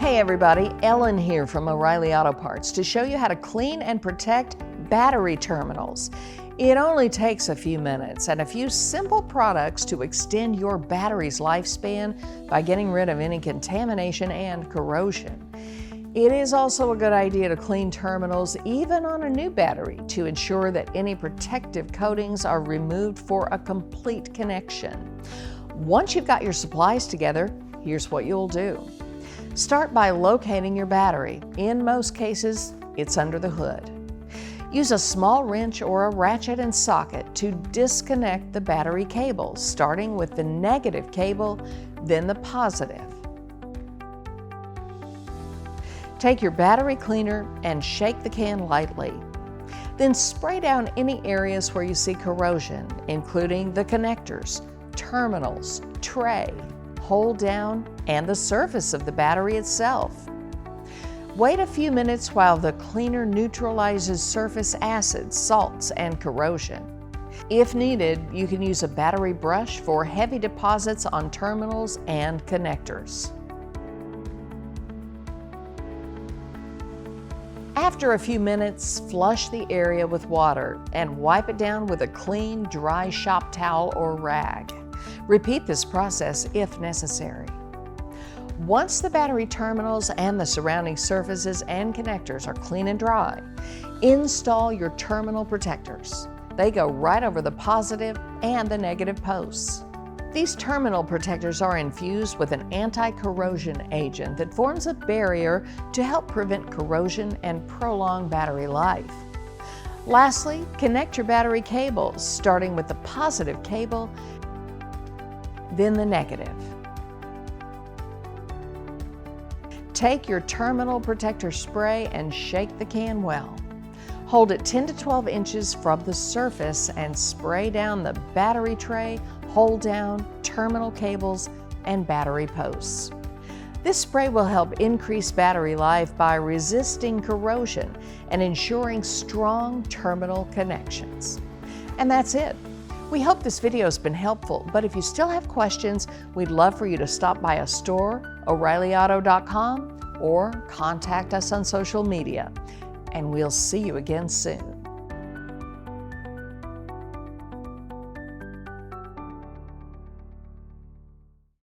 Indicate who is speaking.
Speaker 1: Hey everybody, Ellen here from Reilly Auto Parts to show you how to clean and protect battery terminals. It only takes a few minutes and a few simple products to extend your battery's lifespan by getting rid of any contamination and corrosion. It is also a good idea to clean terminals even on a new battery to ensure that any protective coatings are removed for a complete connection. Once you've got your supplies together, here's what you'll do. Start by locating your battery. In most cases, it's under the hood. Use a small wrench or a ratchet and socket to disconnect the battery cables, starting with the negative cable, then the positive. Take your battery cleaner and shake the can lightly. Then spray down any areas where you see corrosion, including the connectors, terminals, tray, hold down, and the surface of the battery itself. Wait a few minutes while the cleaner neutralizes surface acids, salts, and corrosion. If needed, you can use a battery brush for heavy deposits on terminals and connectors. After a few minutes, flush the area with water and wipe it down with a clean, dry shop towel or rag. Repeat this process if necessary. Once the battery terminals and the surrounding surfaces and connectors are clean and dry, install your terminal protectors. They go right over the positive and the negative posts. These terminal protectors are infused with an anti-corrosion agent that forms a barrier to help prevent corrosion and prolong battery life. Lastly, connect your battery cables, starting with the positive cable, then the negative. Take your terminal protector spray and shake the can well. Hold it 10 to 12 inches from the surface and spray down the battery tray, hold down, terminal cables, and battery posts. This spray will help increase battery life by resisting corrosion and ensuring strong terminal connections. And that's it. We hope this video has been helpful, but if you still have questions, we'd love for you to stop by a store, O'ReillyAuto.com, or contact us on social media. And we'll see you again soon.